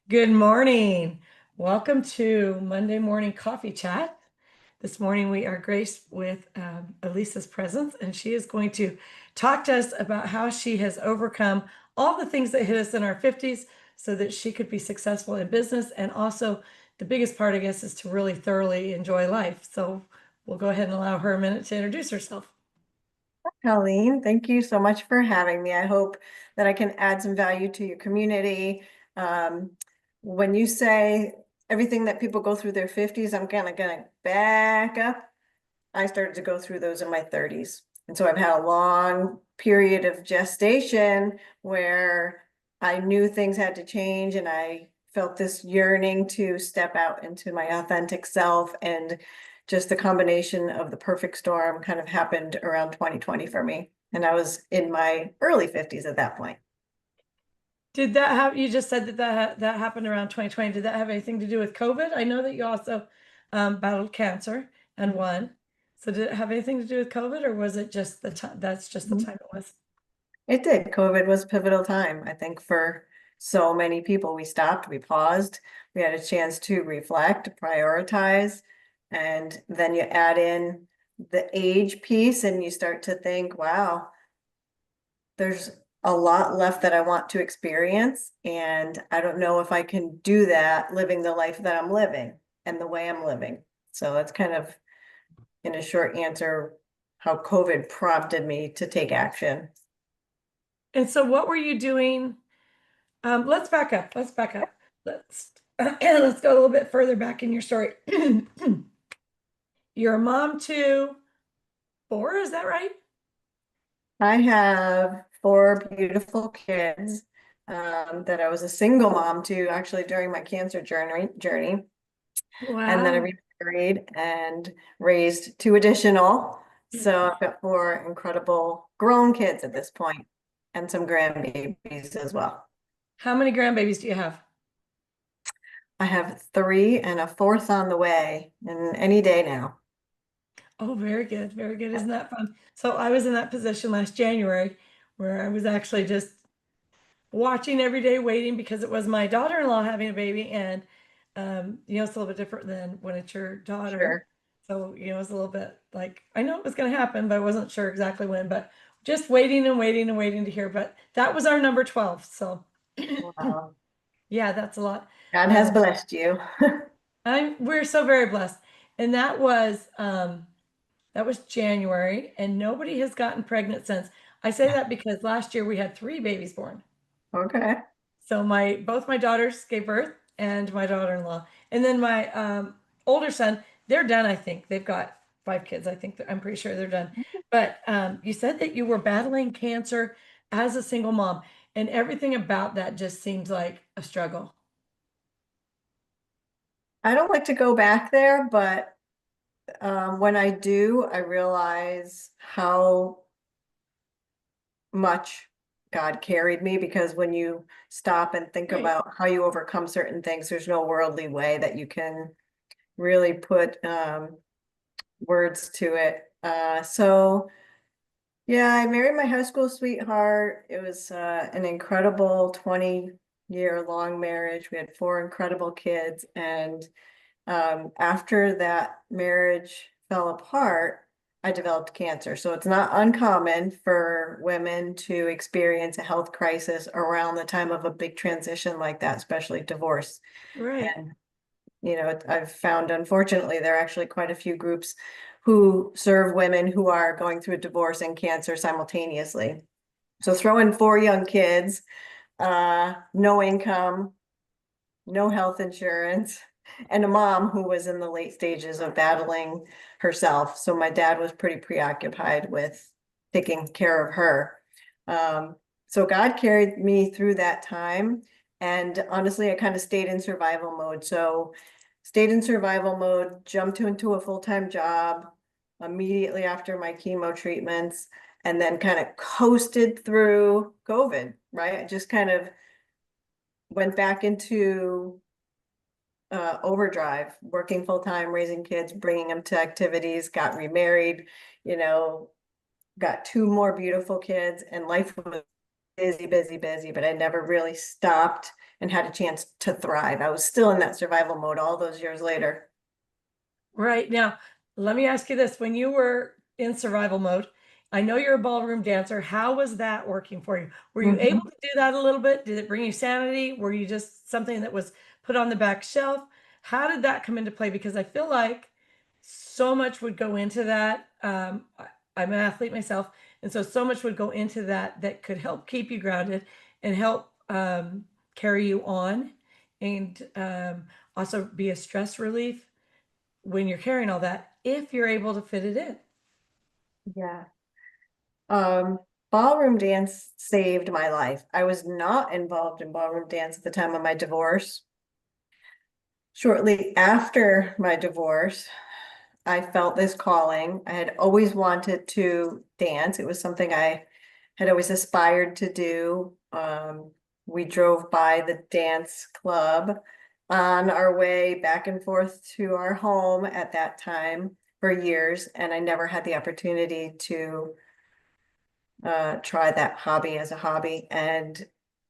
Good morning. Welcome to Monday Morning Coffee Chat. This morning we are graced with Alisa's presence, and she is going to talk to us about how she has overcome all the things that hit us in our 50s so that she could be successful in business. And also, the biggest part, I guess, is to really thoroughly enjoy life. So we'll go ahead and allow her a minute to introduce herself. Colleen, thank you so much for having me. I hope that I can add some value to your community. Um, when you say everything that people go through their 50s, I'm kind of gonna back up. I started to go through those in my 30s. And so I've had a long period of gestation where I knew things had to change and I felt this yearning to step out into my authentic self. And just the combination of the perfect storm kind of happened around 2020 for me. And I was in my early 50s at that point. Did that have, you just said that happened around 2020. Did that have anything to do with COVID? I know that you also battled cancer and won. So did it have anything to do with COVID, or was it just the time? That's just the Mhm. time it was. It did. COVID was a pivotal time, I think, for so many people. We stopped, we paused, we had a chance to reflect, prioritize, and then you add in the age piece and you start to think, wow, there's a lot left that I want to experience. And I don't know if I can do that living the life that I'm living and the way I'm living. So that's kind of, in a short answer, how COVID prompted me to take action. And so what were you doing? Let's back up. Let's back up. Let's let's go a little bit further back in your story. You're a mom to four, is that right? I have four beautiful kids that I was a single mom to actually during my cancer journey. And then I Wow. remarried and raised two additional. So I've got four incredible grown kids at this point and some grandbabies as well. How many grandbabies do you have? I have three and a fourth on the way and any day now. Oh, very good. Very good. Isn't that fun? So I was in that position last January where I was actually just watching every day, waiting because it was my daughter-in-law having a baby. And, it's a little bit different than when it's your daughter. Sure. So, it's a little bit like, I know it was going to happen, but I wasn't sure exactly when, but just waiting and waiting and waiting to hear. But that was our number 12. So, Wow. yeah, that's a lot. God has Um, blessed you. we're so very blessed. And that was January, and nobody has gotten pregnant since. I say that because last year we had three babies born. Okay. So both my daughters gave birth and my daughter-in-law. And then my older son, they're done, I think. They've got five kids. I'm pretty sure they're done. But you said that you were battling cancer as a single mom, and everything about that just seems like a struggle. I don't like to go back there, but when I do, I realize how much God carried me because when you stop and think Right. about how you overcome certain things, there's no worldly way that you can really put words to it. So yeah, I married my high school sweetheart. It was an incredible 20-year long marriage. We had four incredible kids. And after that marriage fell apart, I developed cancer. So it's not uncommon for women to experience a health crisis around the time of a big transition like that, especially divorce. Right. And, I've found, unfortunately, there are actually quite a few groups who serve women who are going through a divorce and cancer simultaneously. So throw in four young kids, no income, no health insurance, and a mom who was in the late stages of battling herself. So my dad was pretty preoccupied with taking care of her. Um, so God carried me through that time. And honestly, I kind of stayed in survival mode. So stayed in survival mode, jumped into a full-time job immediately after my chemo treatments, and then kind of coasted through COVID, right? I just kind of went back into overdrive, working full time, raising kids, bringing them to activities, got remarried, you know, got two more beautiful kids, and life was busy, busy, busy, but I never really stopped and had a chance to thrive. I was still in that survival mode all those years later. Right. Now, let me ask you this. When you were in survival mode, I know you're a ballroom dancer. How was that working for you? Were you able Mhm. to do that a little bit? Did it bring you sanity? Were you just something that was put on the back shelf? How did that come into play? Because I feel like so much would go into that. I'm an athlete myself, and so much would go into that that could help keep you grounded and help carry you on, and also be a stress relief when you're carrying all that, if you're able to fit it in. Yeah. Um, Ballroom dance saved my life. I was not involved in ballroom dance at the time of my divorce. Shortly after my divorce, I felt this calling. I had always wanted to dance. It was something I had always aspired to do. We drove by the dance club on our way back and forth to our home at that time for years, and I never had the opportunity to try that hobby as a hobby. And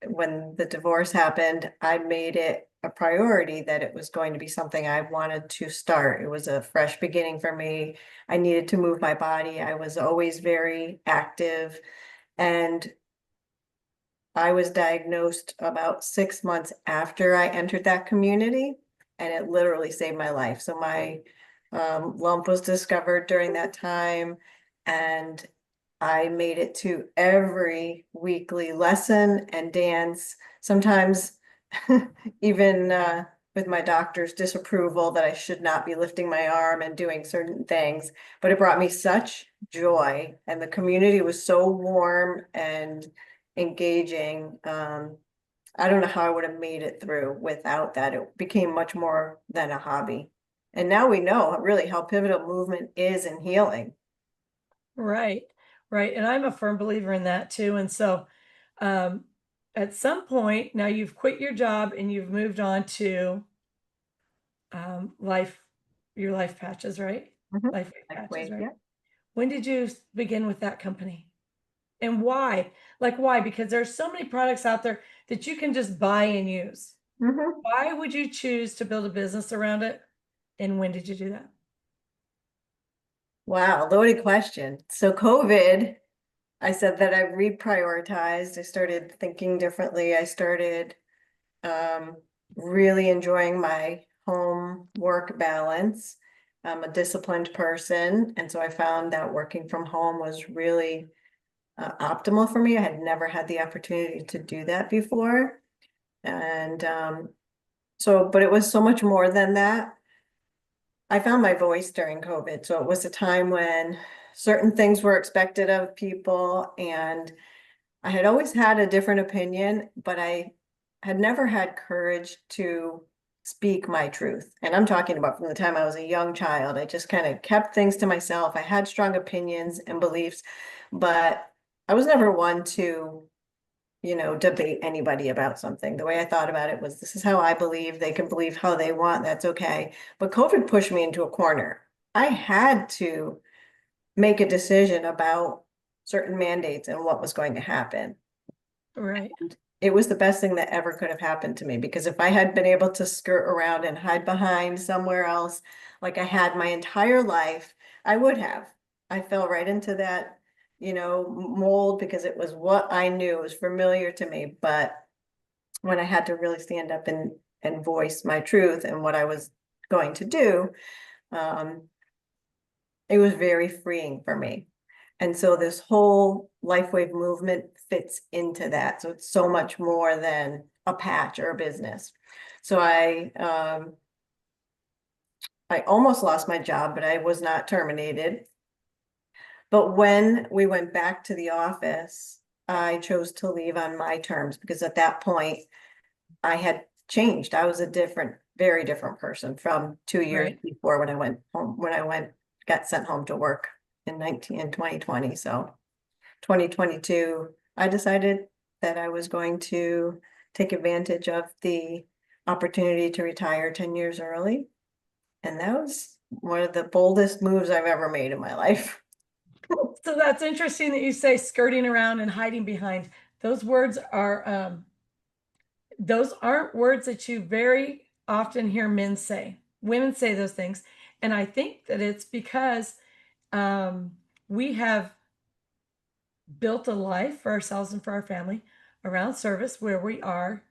when the divorce happened, I made it a priority that it was going to be something I wanted to start. It was a fresh beginning for me. I needed to move my body. I was always very active, and I was diagnosed about 6 months after I entered that community, and it literally saved my life. So my lump was discovered during that time, and I made it to every weekly lesson and dance, sometimes even with my doctor's disapproval that I should not be lifting my arm and doing certain things. But it brought me such joy, and the community was so warm and engaging. I don't know how I would have made it through without that. It became much more than a hobby. And now we know really how pivotal movement is in healing. Right, right. And I'm a firm believer in that too. And so, um, at some point, now you've quit your job and you've moved on to life, your life patches, right? Mhm. Life patches, Lifewave, right? yeah. When did you begin with that company? And why? Like, why? Because there's so many products out there that you can just buy and use. Mhm. Why would you choose to build a business around it? And when did you do that? Wow, loaded question. So COVID, I said that I reprioritized. I started thinking differently. I started um, really enjoying my home work balance. I'm a disciplined person, and so I found that working from home was really optimal for me. I had never had the opportunity to do that before. And but it was so much more than that. I found my voice during COVID. So it was a time when certain things were expected of people, and I had always had a different opinion, but I had never had courage to speak my truth. And I'm talking about from the time I was a young child. I just kind of kept things to myself. I had strong opinions and beliefs, but I was never one to debate anybody about something. The way I thought about it was, this is how I believe. They can believe how they want. That's okay. But COVID pushed me into a corner. I had to make a decision about certain mandates and what was going to happen. Right. And it was the best thing that ever could have happened to me, because if I had been able to skirt around and hide behind somewhere else, like I had my entire life, I would have. I fell right into that, mold, because it was what I knew, it was familiar to me. But when I had to really stand up and voice my truth and what I was going to do, um, it was very freeing for me. And so this whole Lifewave movement fits into that. So it's so much more than a patch or a business. So I almost lost my job, but I was not terminated. But when we went back to the office, I chose to leave on my terms, because at that point I had changed. I was a very different person from 2 years Right. before, when I went home, got sent home to work in 2020. So 2022, I decided that I was going to take advantage of the opportunity to retire 10 years early. And that was one of the boldest moves I've ever made in my life. So that's interesting that you say skirting around and hiding behind. those words are those aren't words that you very often hear men say. Women say those things. And I think that it's because um, we have built a life for ourselves and for our family around service where we are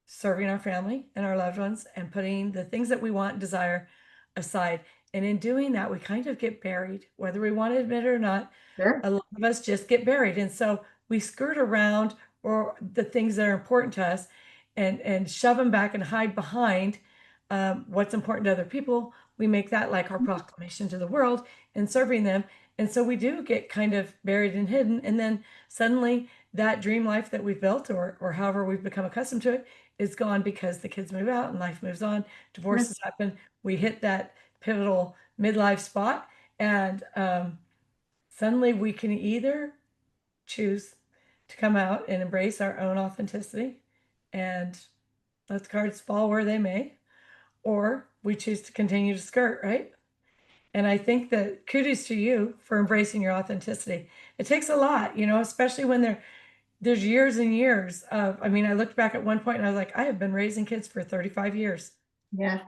serving our family and our loved ones and putting the things that we want and desire aside. And in doing that, we kind of get buried, whether we want to admit it or not. Sure. A lot of us just get buried. And so we skirt around or the things that are important to us and shove them back and hide behind what's important to other people. We make that like our proclamation to the world and serving them. And so we do get kind of buried and hidden. And then suddenly that dream life that we've built or however we've become accustomed to it is gone because the kids move out and life moves on. Yeah. Divorces happen. We hit that pivotal midlife spot. And suddenly we can either choose to come out and embrace our own authenticity and let the cards fall where they may, or we choose to continue to skirt, right? And I think that kudos to you for embracing your authenticity. It takes a lot, especially when there's years and years of, I mean, I looked back at one point and I was like, I have been raising kids for 35 years. Yeah.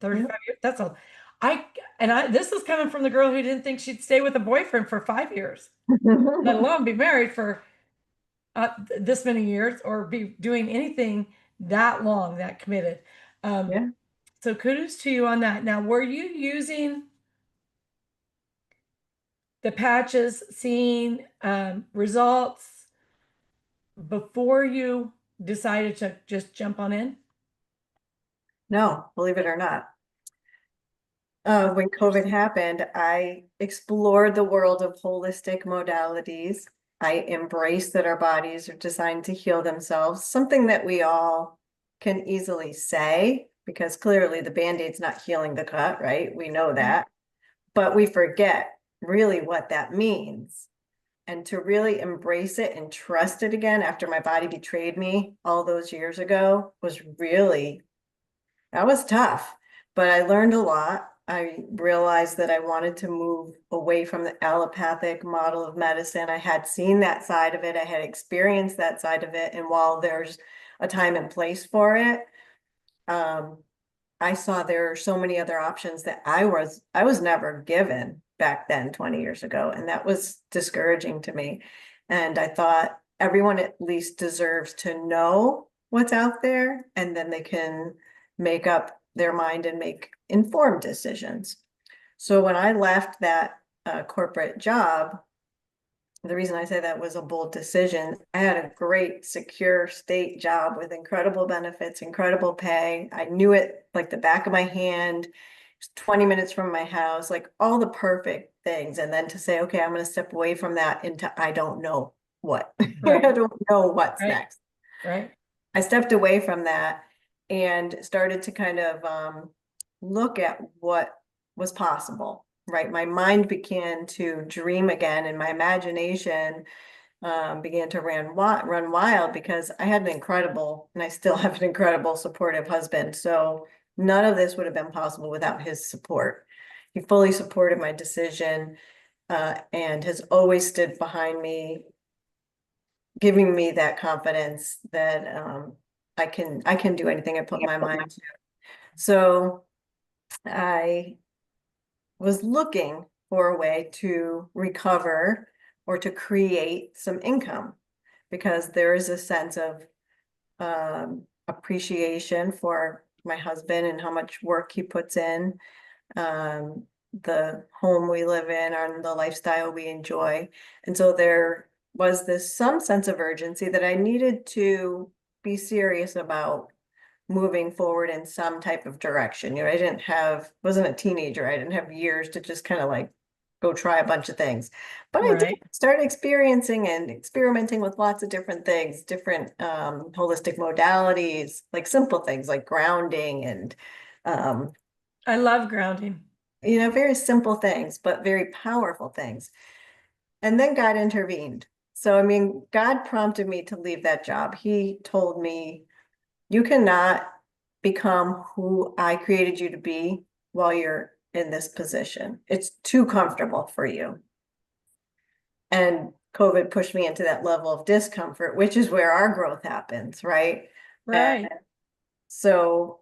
35 years. That's a, I, and I, this is coming from the girl who didn't think she'd stay with a boyfriend for 5 years, let alone be married for this many years or be doing anything that long, that committed. Um, Yeah. so kudos to you on that. Now, were you using the patches, seeing results before you decided to just jump on in? No, believe it or not. When COVID happened, I explored the world of holistic modalities. I embraced that our bodies are designed to heal themselves, something that we all can easily say, because clearly the Band-Aid's not healing the cut, right? We know Right. that, but we forget really what that means. And to really embrace it and trust it again after my body betrayed me all those years ago was really, that was tough, but I learned a lot. I realized that I wanted to move away from the allopathic model of medicine. I had seen that side of it. I had experienced that side of it. And while there's a time and place for it, um, I saw there are so many other options that I was never given back then 20 years ago. And that was discouraging to me. And I thought everyone at least deserves to know what's out there, and then they can make up their mind and make informed decisions. So when I left that corporate job, the reason I say that was a bold decision. I had a great, secure state job with incredible benefits, incredible pay. I knew it like the back of my hand. It's 20 minutes from my house, like all the perfect things. And then to say, okay, I'm going to step away from that into I don't know what. I Right, don't know what's right, next. right. I stepped away from that and started to kind of look at what was possible, right? My mind began to dream again, and my imagination began to run wild because I had an incredible, and I still have an incredible supportive husband. So none of this would have been possible without his support. He fully supported my decision and has always stood behind me, giving me that confidence that I can do anything I put my mind to. So I was looking for a way to recover or to create some income, because there is a sense of appreciation for my husband and how much work he puts in, um, the home we live in and the lifestyle we enjoy. And so there was this some sense of urgency that I needed to be serious about moving forward in some type of direction. I didn't have, wasn't a teenager. I didn't have years to just kind of like go try a bunch of things. But I did Right. start experiencing and experimenting with lots of different things, different holistic modalities, like simple things like grounding and um, I love grounding. very simple things, but very powerful things. And then God intervened. So, I mean, God prompted me to leave that job. He told me, you cannot become who I created you to be while you're in this position. It's too comfortable for you. And COVID pushed me into that level of discomfort, which is where our growth happens, right? And Right. so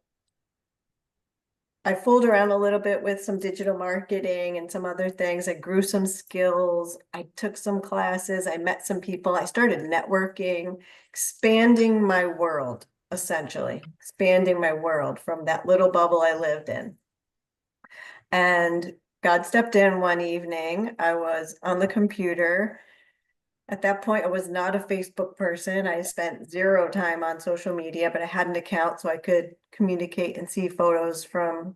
I fooled around a little bit with some digital marketing and some other things. I grew some skills. I took some classes. I met some people. I started networking, expanding my world, essentially, expanding my world from that little bubble I lived in. And God stepped in one evening. I was on the computer. At that point, I was not a Facebook person. I spent zero time on social media, but I had an account so I could communicate and see photos from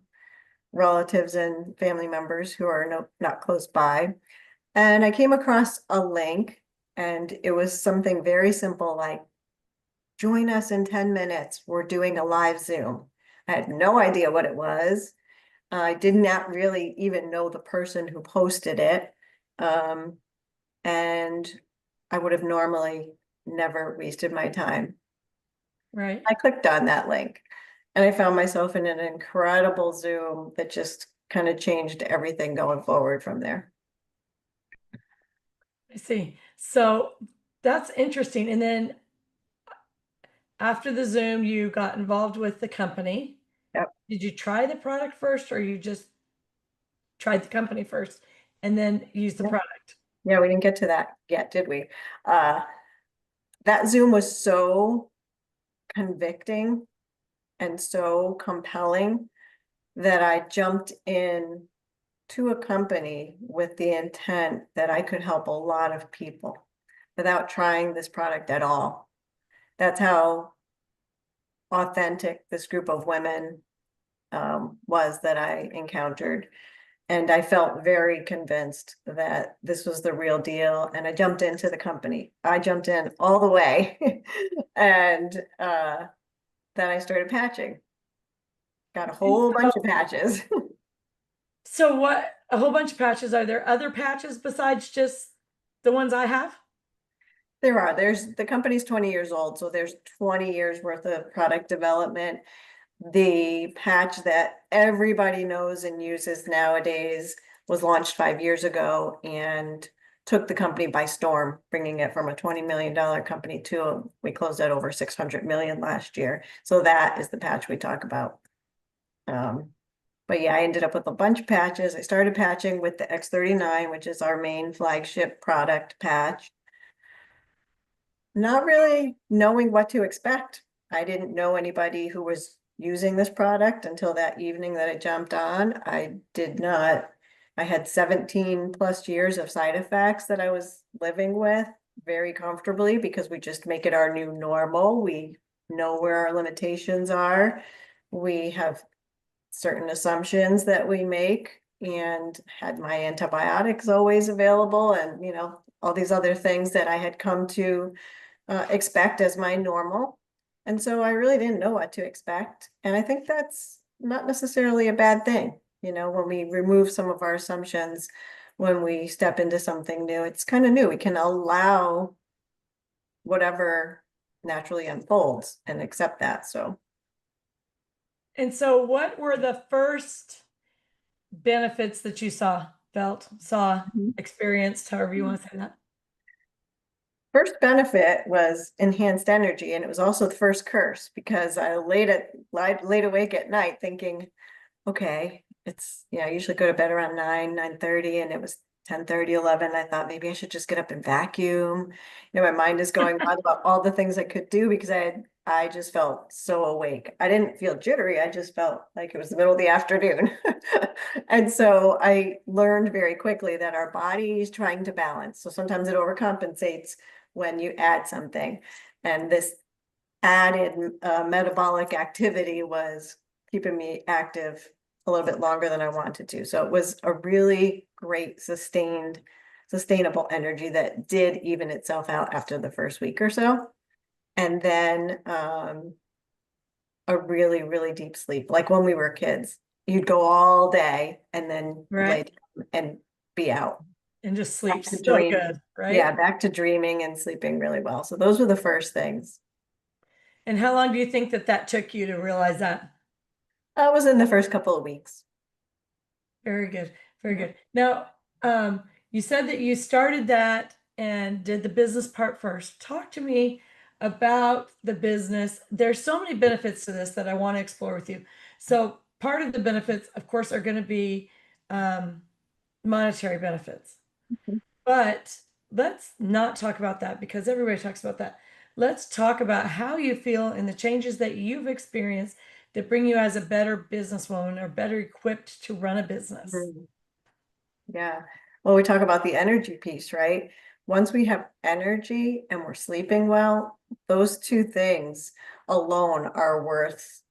relatives and family members who are not close by. And I came across a link, and it was something very simple like, join us in 10 minutes. We're doing a live Zoom. I had no idea what it was. I did not really even know the person who posted it. Um, and I would have normally never wasted my time. Right. I clicked on that link and I found myself in an incredible Zoom that just kind of changed everything going forward from there. I see. So that's interesting. And then after the Zoom, you got involved with the company. Yep. Did you try the product first, or you just tried the company first and then used the Yeah. product? Yeah, we didn't get to that yet, did we? Uh, that Zoom was so convicting and so compelling that I jumped in to a company with the intent that I could help a lot of people without trying this product at all. That's how authentic this group of women was that I encountered. And I felt very convinced that this was the real deal. And I jumped into the company. I jumped in all the way. And then I started patching. Got a And whole bunch of patches. so what, a whole bunch of patches. Are there other patches besides just the ones I have? There's the company's 20 years old, so there's 20 years worth of product development. The patch that everybody knows and uses nowadays was launched 5 years ago and took the company by storm, bringing it from a $20 million company to we closed at over 600 million last year. So that is the patch we talk about. But yeah, I ended up with a bunch of patches. I started patching with the X39, which is our main flagship product patch. Not really knowing what to expect. I didn't know anybody who was using this product until that evening that I jumped on. I had 17 plus years of side effects that I was living with very comfortably because we just make it our new normal. We know where our limitations are. We have certain assumptions that we make and had my antibiotics always available and, all these other things that I had come to expect as my normal. And so I really didn't know what to expect. And I think that's not necessarily a bad thing. When we remove some of our assumptions, when we step into something new, it's kind of new. We can allow whatever naturally unfolds and accept that. So, And so what were the first benefits that you saw, Mhm. experienced, however you want to say that? First benefit was enhanced energy, and it was also the first curse because I laid awake at night thinking, okay, I usually go to bed around 9:30, and it was 10:30, 11. I thought maybe I should just get up and vacuum. My mind is going on about all the things I could do because I just felt so awake. I didn't feel jittery. I just felt like it was the middle of the afternoon. And so I learned very quickly that our body is trying to balance. So sometimes it overcompensates when you add something. And this added metabolic activity was keeping me active a little bit longer than I wanted to. So it was a really great sustainable energy that did even itself out after the first week or so. And then a really, really deep sleep. Like when we were kids, you'd go all day and then lay Right. down and be out. And just Back sleep to so dream. good, Yeah, right? back to dreaming and sleeping really well. So those were the first things. And how long do you think that took you to realize that? I was in the first couple of weeks. Very good. Very Yeah. good. Now, you said that you started that and did the business part first. Talk to me about the business. There's so many benefits to this that I want to explore with you. So part of the benefits, of course, are going to be um, monetary benefits. But let's not talk about that because everybody talks about that. Let's talk about how you feel and the changes that you've experienced that bring you as a better businesswoman or better equipped to run a business. Mhm. Yeah. Well, we talk about the energy piece, right? Once we have energy and we're sleeping well, those two things alone are worth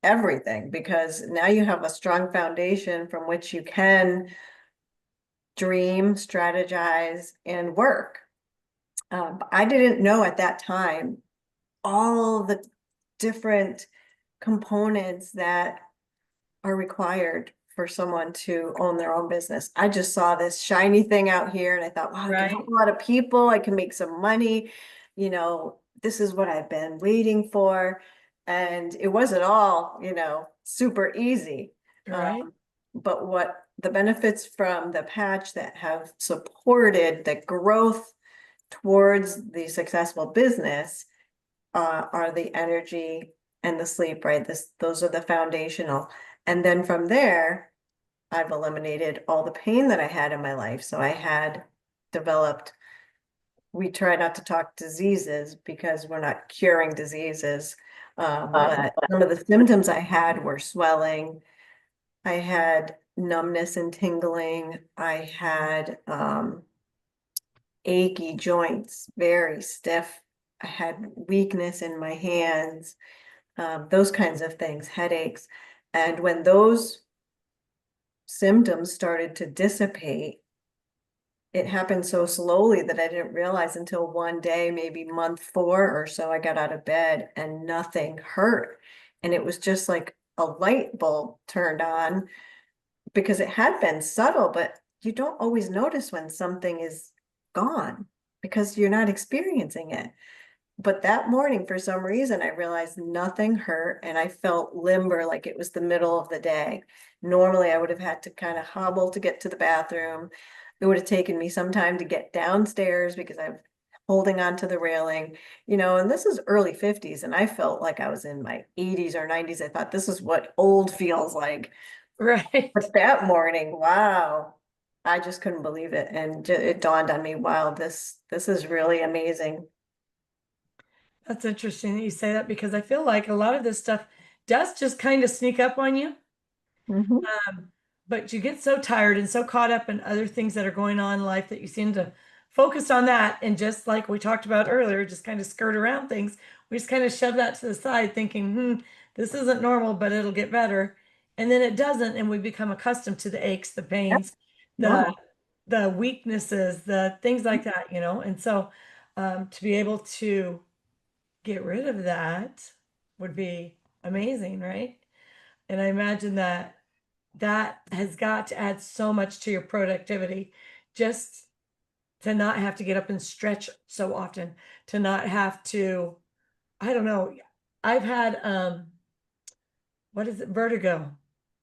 everything because now you have a strong foundation from which you can dream, strategize, and work. I didn't know at that time all the different components that are required for someone to own their own business. I just saw this shiny thing out here and I thought, wow, I can help Right, a lot of people. I can make some money. This is what I've been waiting for. And it wasn't all, super easy. right, Um, but what the benefits from the patch that have supported the growth towards the successful business are the energy and the sleep, right? Those are the foundational. And then from there, I've eliminated all the pain that I had in my life. So I had developed, we try not to talk diseases because we're not curing diseases. But some of the symptoms I had were swelling. I had numbness and tingling. I had achy joints, very stiff. I had weakness in my hands, those kinds of things, headaches. And when those symptoms started to dissipate, it happened so slowly that I didn't realize until one day, maybe month 4 or so, I got out of bed and nothing hurt. And it was just like a light bulb turned on because it had been subtle, but you don't always notice when something is gone because you're not experiencing it. But that morning, for some reason, I realized nothing hurt and I felt limber like it was the middle of the day. Normally, I would have had to kind of hobble to get to the bathroom. It would have taken me some time to get downstairs because I'm holding on to the railing, and this is early 50s, and I felt like I was in my 80s or 90s. I thought this is what old feels like. right. But that morning, wow, I just couldn't believe it. And it dawned on me, wow, this is really amazing. That's interesting that you say that because I feel like a lot of this stuff does just kind of sneak up on you. Mhm. But you get so tired and so caught up in other things that are going on in life that you seem to focus on that. And just like we talked about earlier, just kind of skirt around things. We just kind of shove that to the side, thinking, this isn't normal, but it'll get better. And then it doesn't, and we become accustomed to the aches, the Yep, pains, the normal. the weaknesses, the things like that, And so to be able to get rid of that would be amazing, right? And I imagine that that has got to add so much to your productivity just to not have to get up and stretch so often, to not have to, I don't know. I've had what is it, vertigo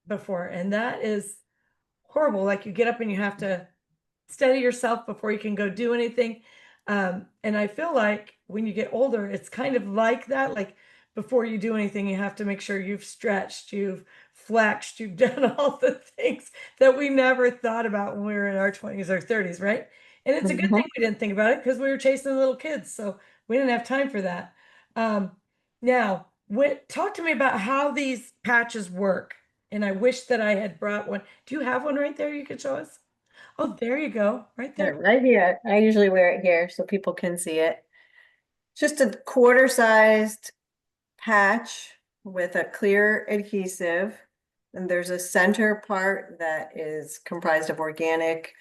before, and that is horrible. Like you get up and you have to steady yourself before you can go do anything. And I feel like when you get older, it's kind of like that. Like before you do anything, you have to make sure you've stretched, you've flexed, you've done all the things that we never thought about when we were in our 20s or 30s, right? And it's a good thing Mhm. we didn't think about it because we were chasing little kids. So we didn't have time for that. Um, now, talk to me about how these patches work. And I wish that I had brought one. Do you have one right there you could show us? Oh, there you go, right there. Right here. I usually wear it here so people can see it. Just a quarter-sized patch with a clear adhesive. And there's a center part that is comprised of organic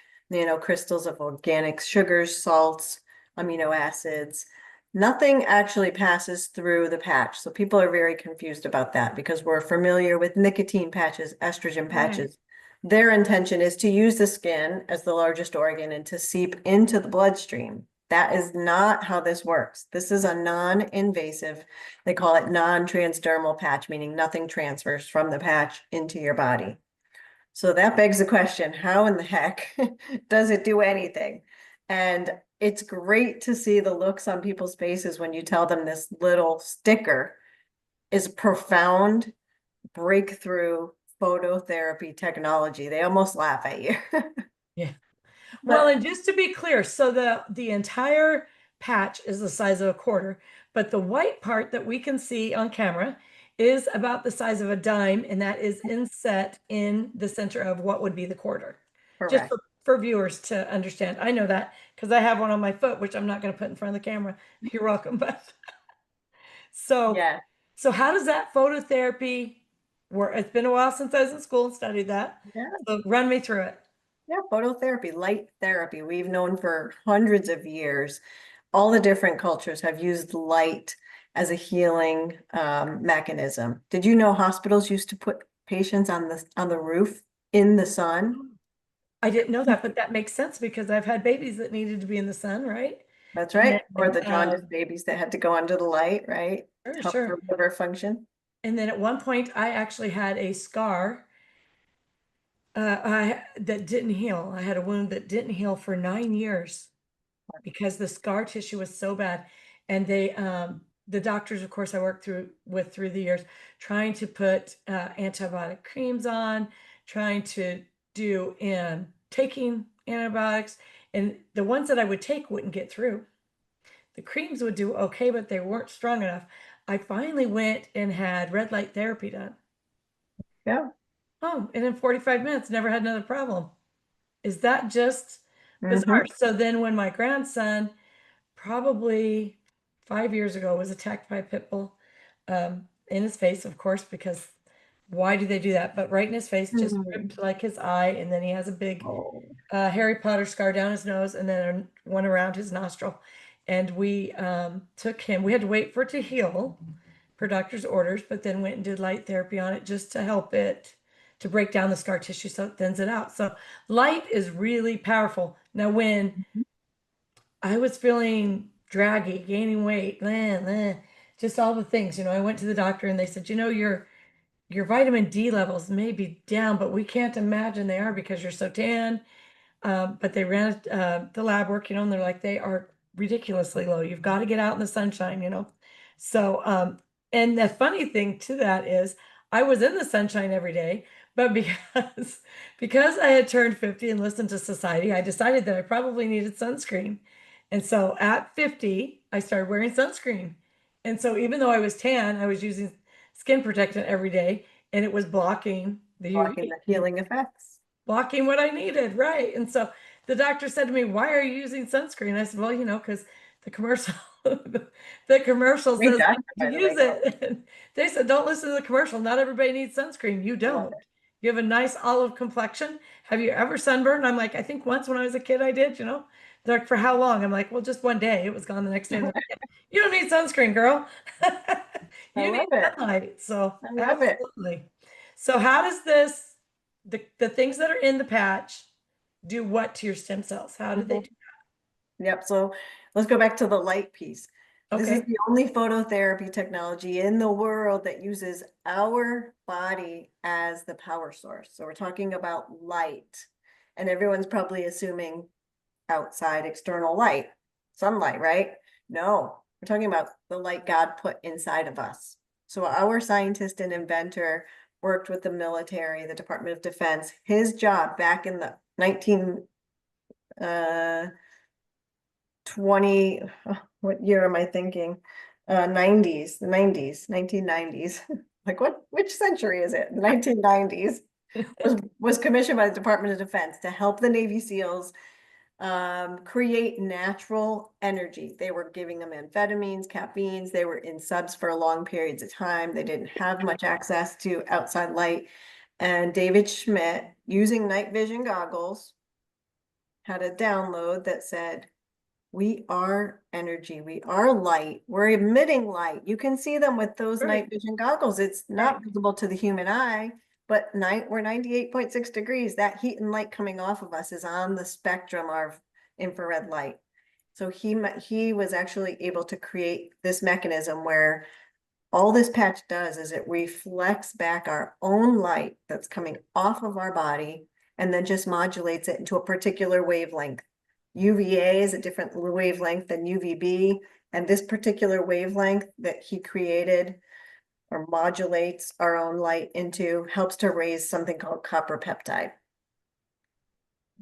crystals of organic sugars, salts, amino acids. Nothing actually passes through the patch. So people are very confused about that because we're familiar with nicotine patches, estrogen Right. patches. Their intention is to use the skin as the largest organ and to seep into the bloodstream. That is not how this works. This is a non-invasive, they call it non-transdermal patch, meaning nothing transfers from the patch into your body. So that begs the question, how in the heck does it do anything? And it's great to see the looks on people's faces when you tell them this little sticker is profound breakthrough phototherapy technology. They almost laugh at you. Yeah. Well, But and just to be clear, so the entire patch is the size of a quarter, but the white part that we can see on camera is about the size of a dime, and that is inset in the center of what would be the quarter. Just correct. for viewers to understand. I know that because I have one on my foot, which I'm not going to put in front of the camera. You're welcome. But so Yeah. so how does that phototherapy work? It's been a while since I was in school and studied that. Yeah. So run me through it. Yeah. Phototherapy, light therapy. We've known for hundreds of years. All the different cultures have used light as a healing mechanism. Did you know hospitals used to put patients on the roof in the sun? I didn't know that, but that makes sense because I've had babies that needed to be in the sun, right? That's And right. Or then, the jaundice babies that had to go under the light, right? sure, Help sure. the liver function. And then at one point, I actually had a scar that didn't heal. I had a wound that didn't heal for 9 years because the scar tissue was so bad. And the doctors, of course, I worked through the years, trying to put antibiotic creams on, trying to do and taking antibiotics, and the ones that I would take wouldn't get through. The creams would do okay, but they weren't strong enough. I finally went and had red light therapy done. Yeah. Oh, and in 45 minutes, never had another problem. Is that just bizarre? Hmm. So then when my grandson, probably 5 years ago, was attacked by a pit bull in his face, of course, because why do they do that? But right in his face, just ripped like his eye, and then he has a big Oh, Harry Potter scar down his nose and then one around his nostril. And we took him, we had to wait for it to heal per doctor's orders, but then went and did light therapy on it just to help it to break down the scar tissue so it thins it out. So light is really powerful. Now, when I was feeling draggy, gaining weight, just all the things, I went to the doctor and they said, your vitamin D levels may be down, but we can't imagine they are because you're so tan. But they ran the lab work, and they're like, they are ridiculously low. You've got to get out in the sunshine. So, and the funny thing to that is I was in the sunshine every day, but because I had turned 50 and listened to society, I decided that I probably needed sunscreen. And so at 50, I started wearing sunscreen. And so even though I was tan, I was using skin protectant every day, and it was blocking the blocking the UV, healing effects. blocking what I needed, right? And so the doctor said to me, "Why are you using sunscreen?" I said, "Well, because the commercial, the commercial Great says doctor, to by the use way. it." And they said, "Don't listen to the commercial. Not everybody needs sunscreen. You I love don't. You have a nice olive complexion. Have you ever sunburned?" I'm like, "I think once when I was a kid, I did." They're like, "For how long?" I'm like, "Well, just one day. It was gone the next day." They're it. like, "You don't need sunscreen, girl. I You need love it. sunlight." So I love it. absolutely. So how does the things that are in the patch do what to your stem cells? How do they Mhm. do? Yep. So let's go back to the light piece. This is Okay. the only phototherapy technology in the world that uses our body as the power source. So we're talking about light, and everyone's probably assuming outside external light, sunlight, right? No, we're talking about the light God put inside of us. So our scientist and inventor worked with the military, the Department of Defense. His job back in the 19 uh 20 what year am I thinking? 90s, the 90s, 1990s. Like which century is it? The 1990s was commissioned by the Department of Defense to help the Navy SEALs create natural energy. They were giving them amphetamines, caffeines. They were in subs for long periods of time. They didn't have much access to outside light. And David Schmidt, using night vision goggles, had a download that said, we are energy. We are light. We're emitting light. You can see them with those Right, night vision goggles. It's right. not visible to the human eye, but we're 98.6 degrees. That heat and light coming off of us is on the spectrum of infrared light. So he was actually able to create this mechanism where all this patch does is it reflects back our own light that's coming off of our body and then just modulates it into a particular wavelength. UVA is a different wavelength than UVB. And this particular wavelength that he created or modulates our own light into helps to raise something called copper peptide.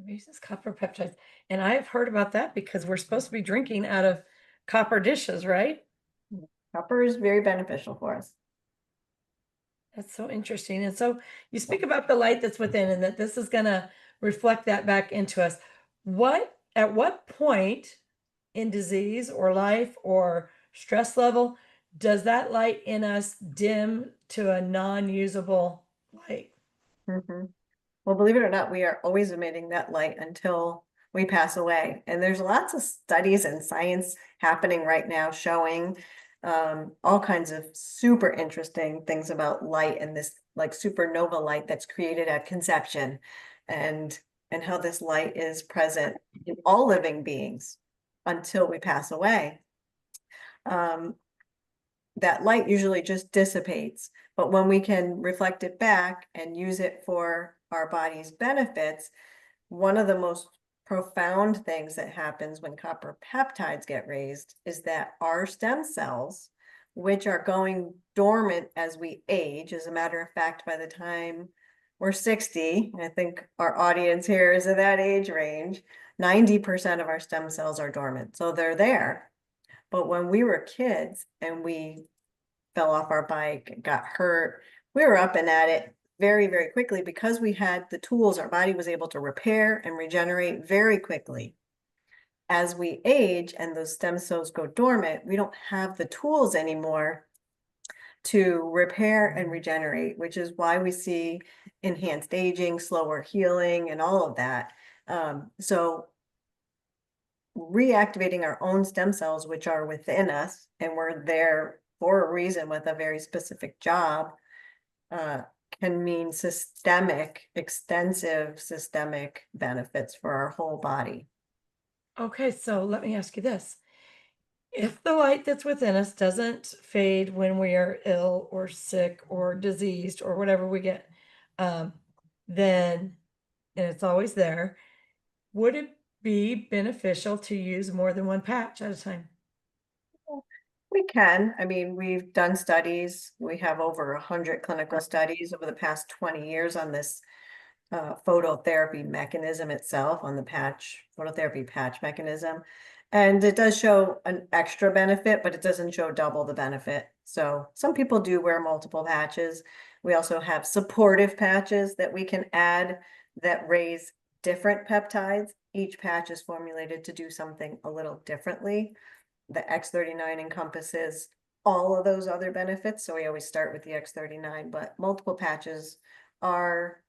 Raises copper peptides. And I've heard about that because we're supposed to be drinking out of copper dishes, right? Copper is very beneficial for us. That's so interesting. And so you speak about the light that's within and that this is going to reflect that back into us. At what point in disease or life or stress level does that light in us dim to a non-usable light? Mhm. Well, believe it or not, we are always emitting that light until we pass away. And there's lots of studies and science happening right now showing all kinds of super interesting things about light and this like supernova light that's created at conception and and how this light is present in all living beings until we pass away. Um, that light usually just dissipates. But when we can reflect it back and use it for our body's benefits, one of the most profound things that happens when copper peptides get raised is that our stem cells, which are going dormant as we age, as a matter of fact, by the time we're 60, I think our audience here is in that age range, 90% of our stem cells are dormant. So they're there. But when we were kids and we fell off our bike, got hurt, we were up and at it very, very quickly because we had the tools. Our body was able to repair and regenerate very quickly. As we age and those stem cells go dormant, we don't have the tools anymore to repair and regenerate, which is why we see enhanced aging, slower healing, and all of that. So reactivating our own stem cells, which are within us, and we're there for a reason with a very specific job, uh, can mean extensive systemic benefits for our whole body. Okay, so let me ask you this. If the light that's within us doesn't fade when we are ill or sick or diseased or whatever we get, um, then, and it's always there, would it be beneficial to use more than one patch at a time? We can. I mean, we've done studies. We have over 100 clinical studies over the past 20 years on this phototherapy mechanism itself, on the phototherapy patch mechanism. And it does show an extra benefit, but it doesn't show double the benefit. So some people do wear multiple patches. We also have supportive patches that we can add that raise different peptides. Each patch is formulated to do something a little differently. The X39 encompasses all of those other benefits. So we always start with the X39, but multiple patches are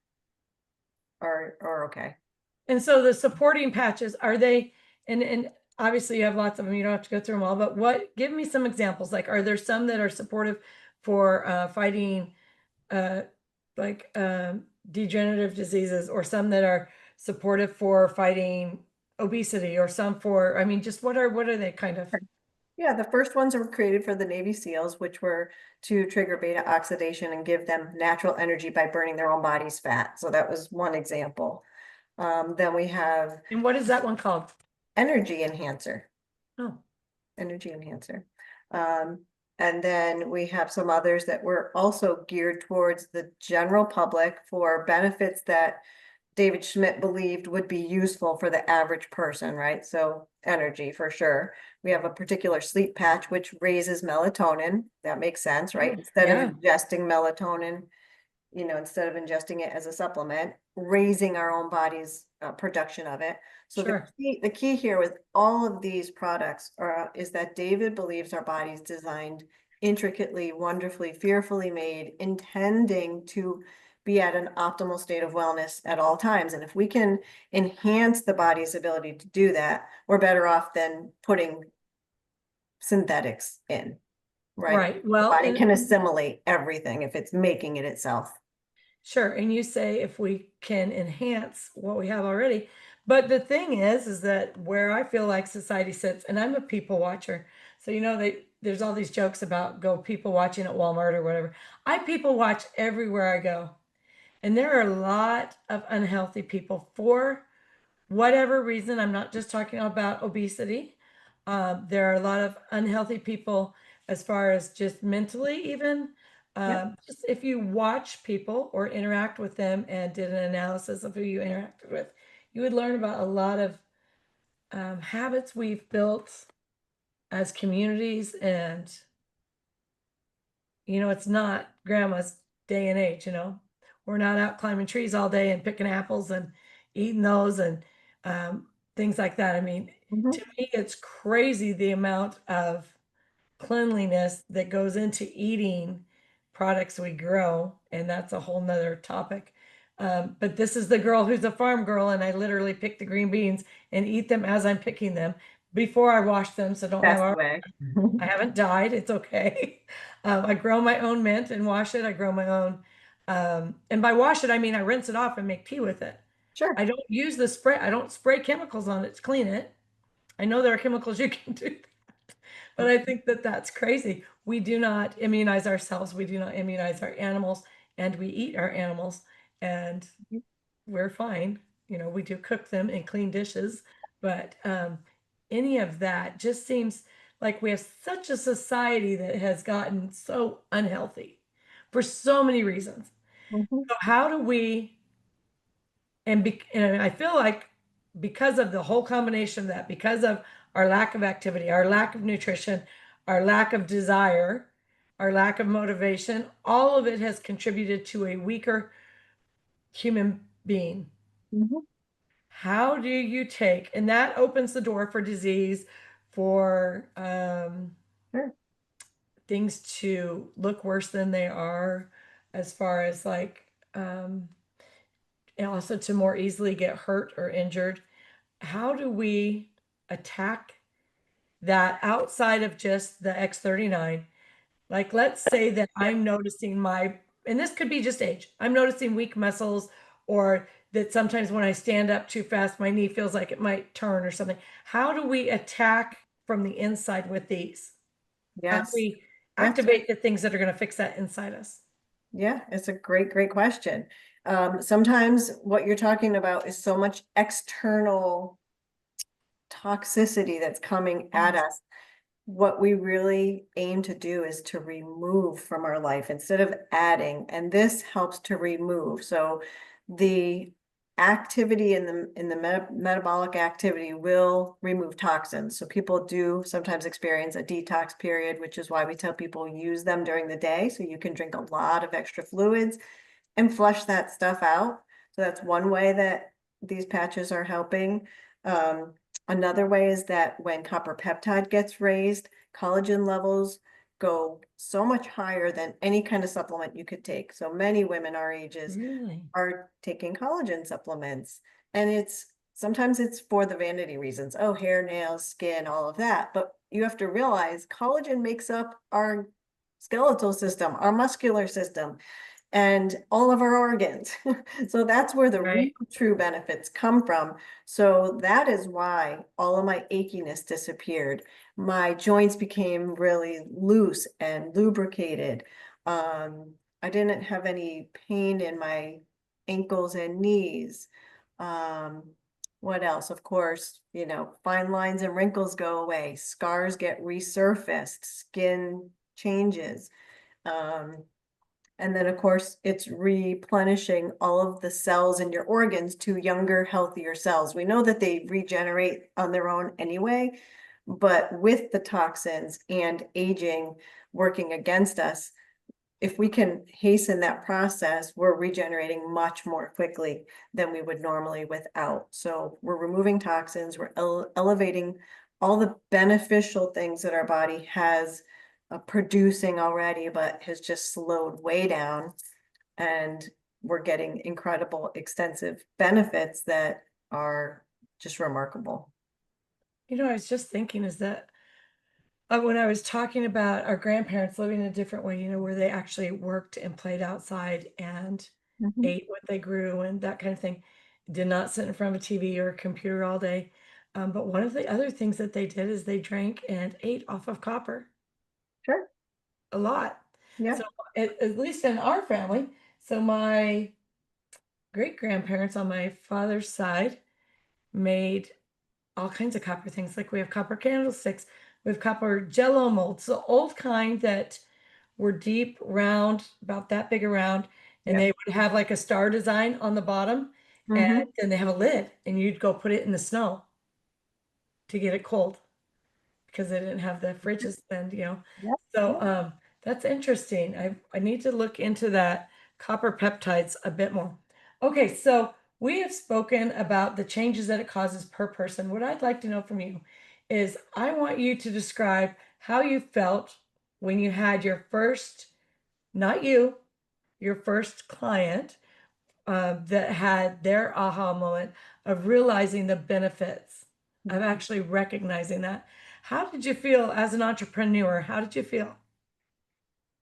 are okay. And so the supporting patches, are they, and obviously you have lots of them, you don't have to go through them all, but give me some examples. Like, are there some that are supportive for fighting uh, like degenerative diseases, or some that are supportive for fighting obesity, or some for, I mean, just what are they kind of? Yeah, the first ones were created for the Navy SEALs, which were to trigger beta oxidation and give them natural energy by burning their own body's fat. So that was one example. Then we have And what is that one called? energy enhancer, Oh, energy enhancer. Um, and then we have some others that were also geared towards the general public for benefits that David Schmidt believed would be useful for the average person, right? So energy for sure. We have a particular sleep patch which raises melatonin. That makes sense, right? Instead of yeah, ingesting melatonin, instead of ingesting it as a supplement, raising our own body's production of it. So the sure. the key here with all of these products is that David believes our body's designed intricately, wonderfully, fearfully made, intending to be at an optimal state of wellness at all times. And if we can enhance the body's ability to do that, we're better off than putting synthetics in, right? Right. The Well, body and can assimilate everything if it's making it itself. sure. And you say if we can enhance what we have already. But the thing is that where I feel like society sits, and I'm a people watcher. So, there's all these jokes about go people watching at Walmart or whatever. I people watch everywhere I go. And there are a lot of unhealthy people for whatever reason, I'm not just talking about obesity. There are a lot of unhealthy people as far as just mentally, even. Yep. Just if you watch people or interact with them and did an analysis of who you interacted with, you would learn about a lot of habits we've built as communities. And, it's not grandma's day and age, We're not out climbing trees all day and picking apples and eating those and things like that. I mean, to Mhm. me, it's crazy the amount of cleanliness that goes into eating products we grow, and that's a whole nother topic. But this is the girl who's a farm girl, and I literally pick the green beans and eat them as I'm picking them before I wash them, so don't That's have the way. I haven't died. It's okay. I grow my own mint and wash it. I grow my own, and by wash it, I mean I rinse it off and make tea with it. Sure. I don't use the spray. I don't spray chemicals on it to clean it. I know there are chemicals you can do, but I think that that's crazy. We do not immunize ourselves. We do not immunize our animals, and we eat our animals, and we're fine. We do cook them in clean dishes, but any of that just seems like we have such a society that has gotten so unhealthy for so many reasons. Mhm. So how do we, and I feel like because of the whole combination of that, because of our lack of activity, our lack of nutrition, our lack of desire, our lack of motivation, all of it has contributed to a weaker human being. Mhm. How do you take, and that opens the door for disease, for Sure. things to look worse than they are, as far as like, and also to more easily get hurt or injured. How do we attack that outside of just the X39? Like, let's say that Yep. I'm noticing and this could be just age, I'm noticing weak muscles, or that sometimes when I stand up too fast, my knee feels like it might turn or something. How do we attack from the inside with these? How do Yes. we Yes. activate the things that are going to fix that inside us? Yeah, it's a great question. Sometimes what you're talking about is so much external toxicity that's coming at Yes. us. What we really aim to do is to remove from our life instead of adding, and this helps to remove. So the activity in the metabolic activity will remove toxins. So people do sometimes experience a detox period, which is why we tell people use them during the day so you can drink a lot of extra fluids and flush that stuff out. So that's one way that these patches are helping. Um, Another way is that when copper peptide gets raised, collagen levels go so much higher than any kind of supplement you could take. So many women our ages Really? are taking collagen supplements. And sometimes it's for the vanity reasons. Oh, hair, nails, skin, all of that. But you have to realize collagen makes up our skeletal system, our muscular system, and all of our organs. So that's where the real Right. true benefits come from. So that is why all of my achiness disappeared. My joints became really loose and lubricated. I didn't have any pain in my ankles and knees. Um, what else? Of course, fine lines and wrinkles go away, scars get resurfaced, skin changes. Um, and then, of course, it's replenishing all of the cells in your organs to younger, healthier cells. We know that they regenerate on their own anyway, but with the toxins and aging working against us, if we can hasten that process, we're regenerating much more quickly than we would normally without. So we're removing toxins, we're elevating all the beneficial things that our body has producing already, but has just slowed way down. And we're getting incredible extensive benefits that are just remarkable. I was just thinking is that when I was talking about our grandparents living in a different way, where they actually worked and played outside and Mhm. ate what they grew and that kind of thing, did not sit in front of a TV or a computer all day. But one of the other things that they did is they drank and ate off of copper Sure. a lot. Yeah. So at least in our family, so my great grandparents on my father's side, made all kinds of copper things. Like we have copper candlesticks, we have copper jello molds, the old kind that were deep, round, about that big around, and Yep. they would have like a star design on the bottom, and Mm-hmm. then they have a lid, and you'd go put it in the snow to get it cold because they didn't have the fridges then. Yep. So Yep. that's interesting. I need to look into that copper peptides a bit more. Okay, so we have spoken about the changes that it causes per person. What I'd like to know from you is I want you to describe how you felt when you had your first, not you, your first client that had their aha moment of realizing the benefits, of Mhm. actually recognizing that. How did you feel as an entrepreneur? How did you feel?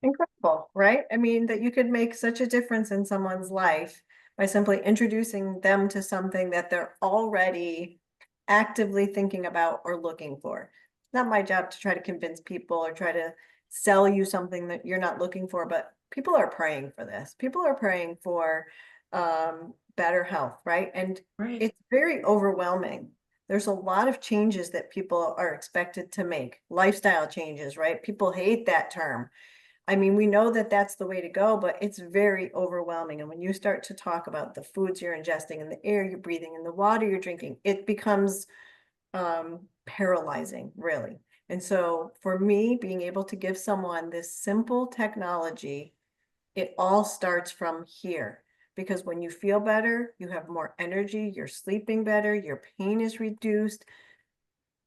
Incredible, right? I mean, that you could make such a difference in someone's life by simply introducing them to something that they're already actively thinking about or looking for. It's not my job to try to convince people or try to sell you something that you're not looking for, but people are praying for this. People are praying for better health, right? And Right. it's very overwhelming. There's a lot of changes that people are expected to make, lifestyle changes, right? People hate that term. I mean, we know that that's the way to go, but it's very overwhelming. And when you start to talk about the foods you're ingesting and the air you're breathing and the water you're drinking, it becomes paralyzing, really. And so for me, being able to give someone this simple technology, it all starts from here. Because when you feel better, you have more energy, you're sleeping better, your pain is reduced,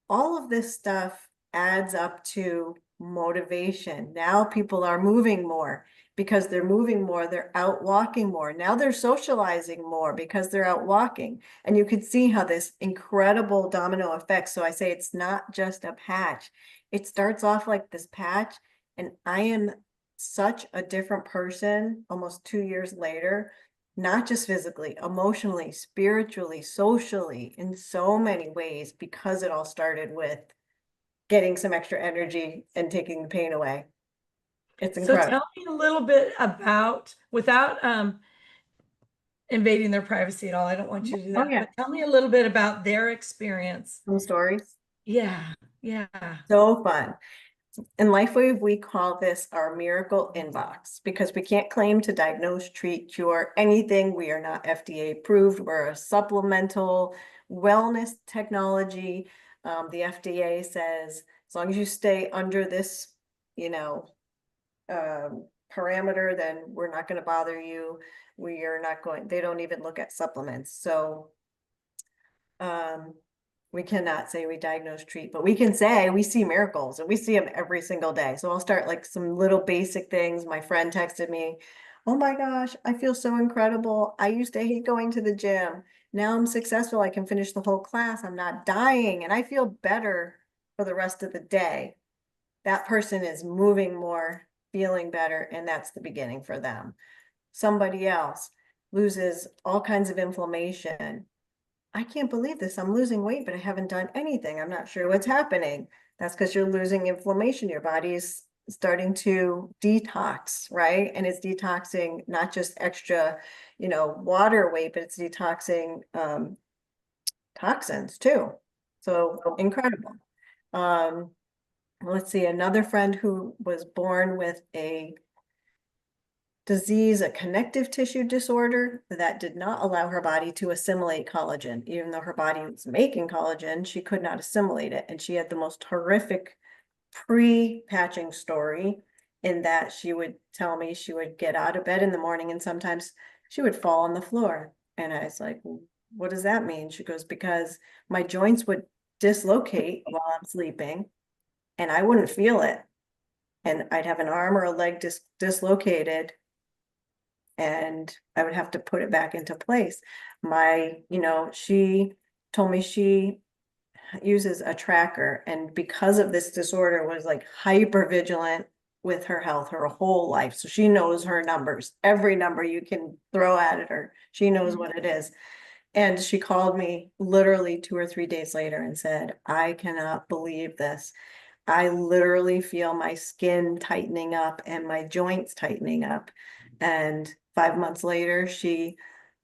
all of this stuff adds up to motivation. Now people are moving more because they're moving more, they're out walking more. Now they're socializing more because they're out walking. And you can see how this incredible domino effect. So I say it's not just a patch. It starts off like this patch, and I am such a different person almost 2 years later, not just physically, emotionally, spiritually, socially, in so many ways, because it all started with getting some extra energy and taking the pain away. It's So incredible. tell me a little bit about, without invading their privacy at all, I don't want you to do Oh, that, yeah. but tell me a little bit about their experience. Some stories. Yeah, yeah. So fun. In Lifewave, we call this our miracle inbox because we can't claim to diagnose, treat, cure anything. We are not FDA approved. We're a supplemental wellness technology. The FDA says as long as you stay under this, you know, parameter, then we're not going to bother you. We are not going, they don't even look at supplements. So um, we cannot say we diagnose, treat, but we can say we see miracles and we see them every single day. So I'll start like some little basic things. My friend texted me, "Oh my gosh, I feel so incredible. I used to hate going to the gym. Now I'm successful. I can finish the whole class. I'm not dying and I feel better for the rest of the day." That person is moving more, feeling better, and that's the beginning for them. Somebody else loses all kinds of inflammation. "I can't believe this. I'm losing weight, but I haven't done anything. I'm not sure what's happening." That's because you're losing inflammation. Your body is starting to detox, right? And it's detoxing not just extra, water weight, but it's detoxing toxins too. So incredible. Um, let's see, another friend who was born with a disease, a connective tissue disorder that did not allow her body to assimilate collagen. Even though her body was making collagen, she could not assimilate it. And she had the most horrific pre-patching story in that she would tell me she would get out of bed in the morning and sometimes she would fall on the floor. And I was like, "What does that mean?" She goes, "Because my joints would dislocate while I'm sleeping and I wouldn't feel it. And I'd have an arm or a leg dislocated and I would have to put it back into place." She told me she uses a tracker and because of this disorder was like hyper vigilant with her health her whole life. So she knows her numbers, every number you can throw at her. She knows what it is. And she called me literally 2 or 3 days later and said, "I cannot believe this. I literally feel my skin tightening up and my joints tightening up." And 5 months later, she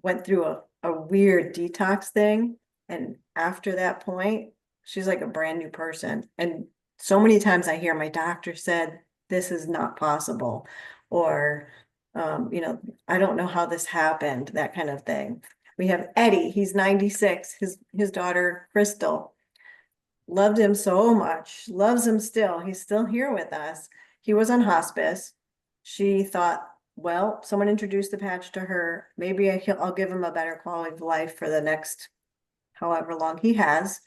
went through a weird detox thing. And after that point, she's like a brand new person. And so many times I hear my doctor said, this is not possible, or, I don't know how this happened, that kind of thing. We have Eddie, he's 96, his daughter, Crystal, loved him so much, loves him still. He's still here with us. He was on hospice. She thought, well, someone introduced the patch to her. Maybe I'll give him a better quality of life for the next however long he has.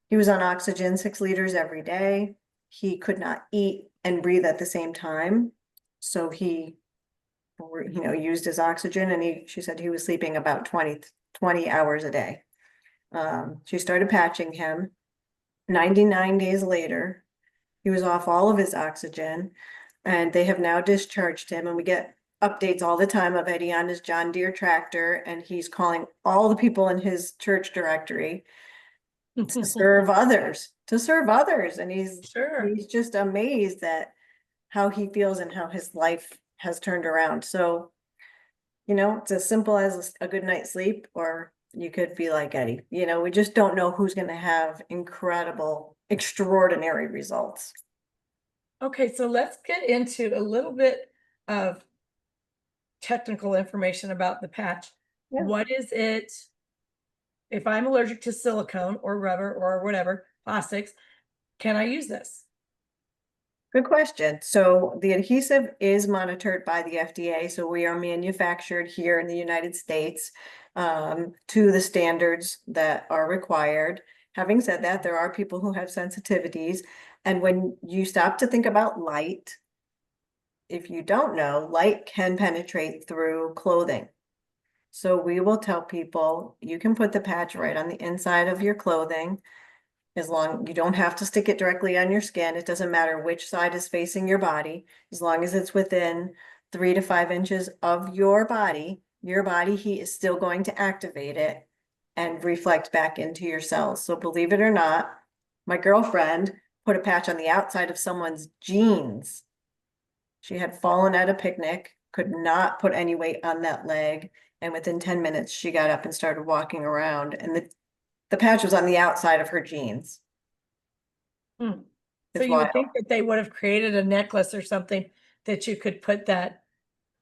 He was on oxygen, 6 liters every day. He could not eat and breathe at the same time. So he, used his oxygen, and she said he was sleeping about 20 hours a day. She started patching him. 99 days later, he was off all of his oxygen, and they have now discharged him. And we get updates all the time of Eddie on his John Deere tractor, and he's calling all the people in his church directory to serve others, And Sure. he's just amazed at how he feels and how his life has turned around. So, it's as simple as a good night's sleep, or you could be like Eddie. We just don't know who's going to have incredible, extraordinary results. Okay, so let's get into a little bit of technical information about the patch. Yeah, What is it? If I'm allergic to silicone or rubber or whatever, plastics, can I use this? good question. So the adhesive is monitored by the FDA. So we are manufactured here in the United States to the standards that are required. Having said that, there are people who have sensitivities. And when you stop to think about light, if you don't know, light can penetrate through clothing. So we will tell people you can put the patch right on the inside of your clothing. As long, you don't have to stick it directly on your skin. It doesn't matter which side is facing your body, as long as it's within 3 to 5 inches of your body heat is still going to activate it and reflect back into your cells. So believe it or not, my girlfriend put a patch on the outside of someone's jeans. She had fallen at a picnic, could not put any weight on that leg, and within 10 minutes she got up and started walking around, and the patch was on the outside of her jeans. Hmm. So It's you wild. would think that they would have created a necklace or something that you could put that,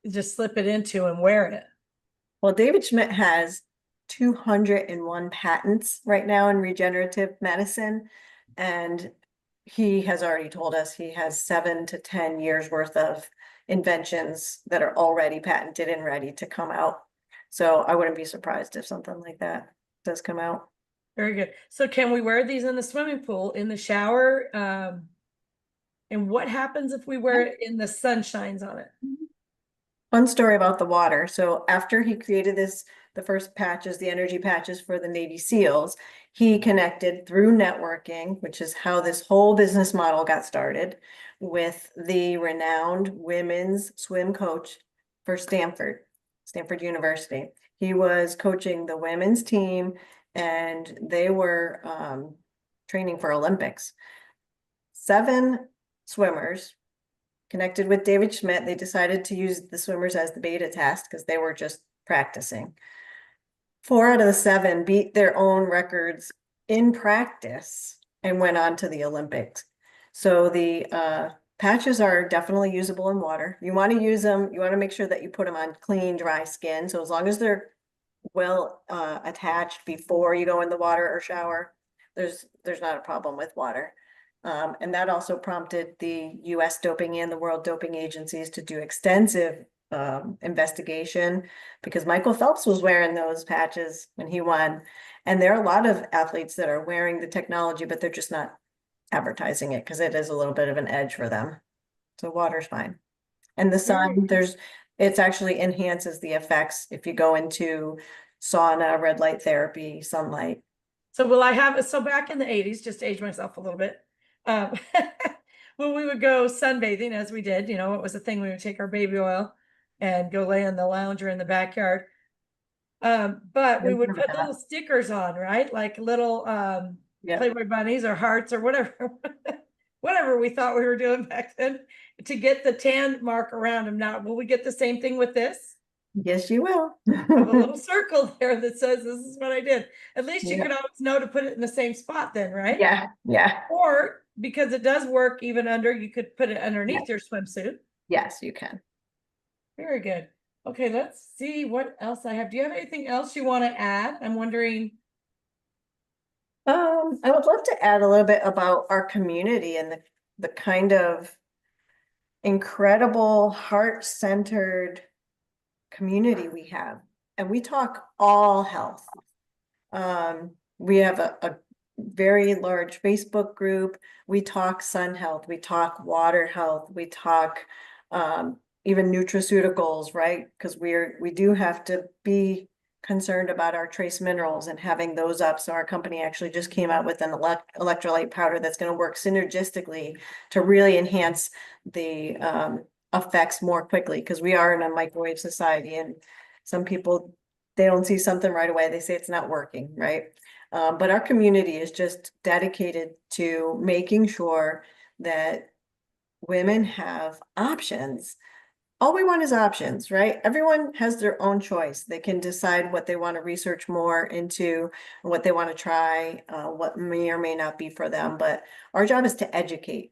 just slip it into and wear it. Well, David Schmidt has 201 patents right now in regenerative medicine. And he has already told us he has 7 to 10 years worth of inventions that are already patented and ready to come out. So I wouldn't be surprised if something like that does come out. Very good. So can we wear these in the swimming pool, in the shower? And what happens if we wear it in the sun shines on it? Fun story about the water. So after he created the first patches, the energy patches for the Navy SEALs, he connected through networking, which is how this whole business model got started, with the renowned women's swim coach for Stanford University. He was coaching the women's team, and they were training for Olympics. 7 swimmers connected with David Schmidt. They decided to use the swimmers as the beta test because they were just practicing. 4 out of the 7 beat their own records in practice and went on to the Olympics. So the patches are definitely usable in water. You want to use them, you want to make sure that you put them on clean, dry skin. So as long as they're well attached before you go in the water or shower, there's not a problem with water. And that also prompted the US doping and the World Doping Agencies to do extensive investigation, because Michael Phelps was wearing those patches when he won. And there are a lot of athletes that are wearing the technology, but they're just not advertising it because it is a little bit of an edge for them. So water's fine. And the Very sun, it's actually enhances the effects if you go into sauna, red light therapy, sunlight. So will I have, so back in the 80s, just to age myself a little bit, um, when we would go sunbathing, as we did, it was a thing, we would take our baby oil and go lay in the lounge or in the backyard. But I we would remember put little that. stickers on, right? Like little Yep. Playboy bunnies or hearts or whatever, whatever we thought we were doing back then to get the tan mark around them. Now, will we get the same thing with this? Yes, you will. Have a little circle there that says this is what I did. At least you can Yeah, always know to put it in the same spot then, right? yeah, yeah. Or because it does work even under, you could put it Yeah. underneath your swimsuit. Yes, you can. Very good. Okay, let's see what else I have. Do you have anything else you want to add? I'm wondering. I would love to add a little bit about our community and the kind of incredible heart-centered community we have. And we talk all health. We have a very large Facebook group. We talk sun health, we talk water health, we talk even nutraceuticals, right? Because we do have to be concerned about our trace minerals and having those up. So our company actually just came out with an electrolyte powder that's going to work synergistically to really enhance the effects more quickly, because we are in a microwave society, and some people, they don't see something right away, they say it's not working, right? But our community is just dedicated to making sure that women have options. All we want is options, right? Everyone has their own choice. They can decide what they want to research more into, what they want to try, what may or may not be for them. But our job is to educate.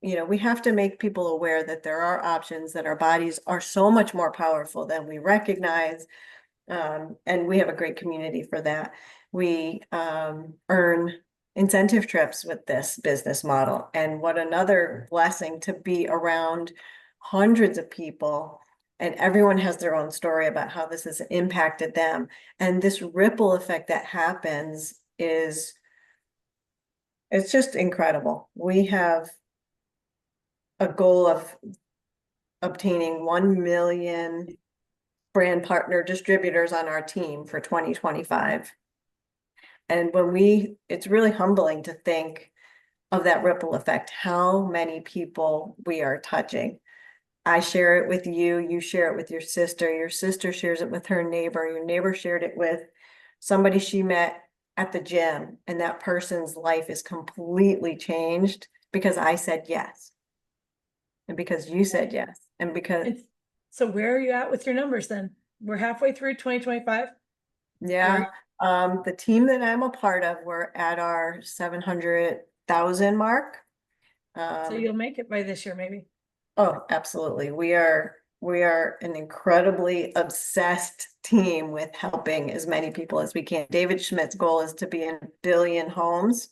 We have to make people aware that there are options, that our bodies are so much more powerful than we recognize. And we have a great community for that. We earn incentive trips with this business model. And what another blessing to be around hundreds of people, and everyone has their own story about how this has impacted them. And this ripple effect that happens it's just incredible. We have a goal of obtaining 1 million brand partner distributors on our team for 2025. And it's really humbling to think of that ripple effect, how many people we are touching. I share it with you, you share it with your sister shares it with her neighbor, your neighbor shared it with somebody she met at the gym, and that person's life is completely changed because I said yes, and because you said yes, and because, And so where are you at with your numbers then? We're halfway through 2025. Where, yeah, the team that I'm a part of, we're at our 700,000 mark. so Um, you'll make it by this year, maybe. oh, absolutely. We are an incredibly obsessed team with helping as many people as we can. David Schmidt's goal is to be in 1 billion homes.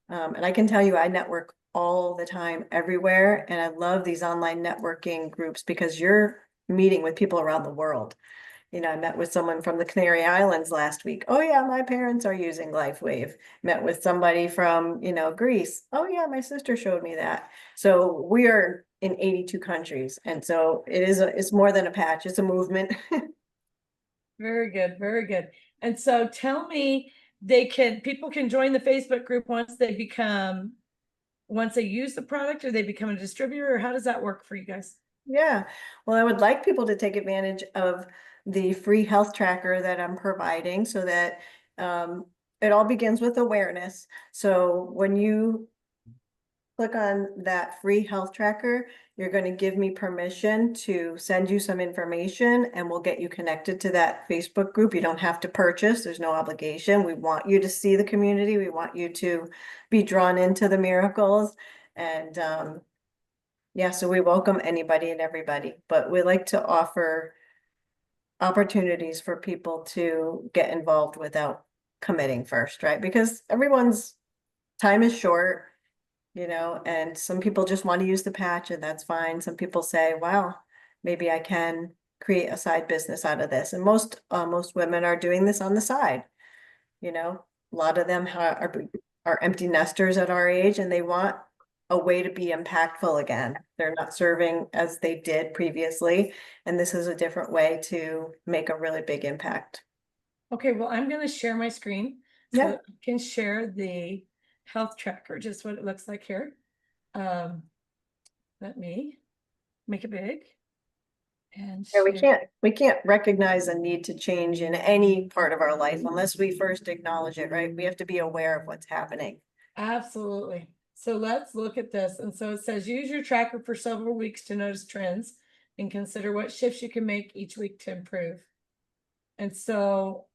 And I can tell you, I network all the time, everywhere. And I love these online networking groups because you're meeting with people around the world. I met with someone from the Canary Islands last week. Oh yeah, my parents are using Lifewave. Met with somebody from, Greece. Oh yeah, my sister showed me that. So we are in 82 countries. And so it's more than a patch, it's a movement. Very good, very good. And so tell me, people can join the Facebook group once they use the product, or they become a distributor, or how does that work for you guys? Yeah. Well, I would like people to take advantage of the free health tracker that I'm providing, so that it all begins with awareness. So when you click on that free health tracker, you're going to give me permission to send you some information, and we'll get you connected to that Facebook group. You don't have to purchase, there's no obligation. We want you to see the community. We want you to be drawn into the miracles. And yeah, so we welcome anybody and everybody, but we like to offer opportunities for people to get involved without committing first, right? Because everyone's time is short, and some people just want to use the patch, and that's fine. Some people say, wow, maybe I can create a side business out of this. And most women are doing this on the side. A lot of them are empty nesters at our age, and they want a way to be impactful again. They're not serving as they did previously, and this is a different way to make a really big impact. Okay, well, I'm going to share my screen so Yeah. that I can share the health tracker, just what it looks like here. Um, Let me make it big and Yeah, we share. can't we can't recognize a need to change in any part of our life unless we first acknowledge it, right? We have to be aware of what's happening. Absolutely. So let's look at this. And so it says use your tracker for several weeks to notice trends and consider what shifts you can make each week to improve. And so,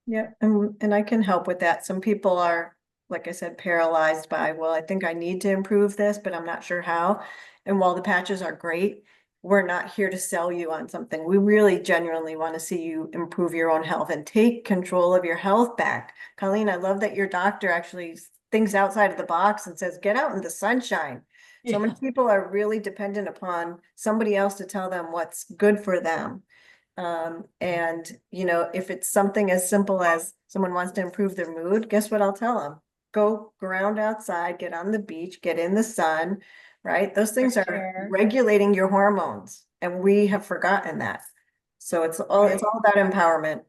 Yeah, and I can help with that. Some people are, like I said, paralyzed by, well, I think I need to improve this, but I'm not sure how. And while the patches are great, we're not here to sell you on something. We really genuinely want to see you improve your own health and take control of your health back. Colleen, I love that your doctor actually thinks outside of the box and says, get out in the sunshine. So many yeah, people are really dependent upon somebody else to tell them what's good for them. And if it's something as simple as someone wants to improve their mood, guess what I'll tell them? Go ground outside, get on the beach, get in the sun, right? Those things fresh are air, regulating your hormones, and we have forgotten that. So it's right? all about empowerment.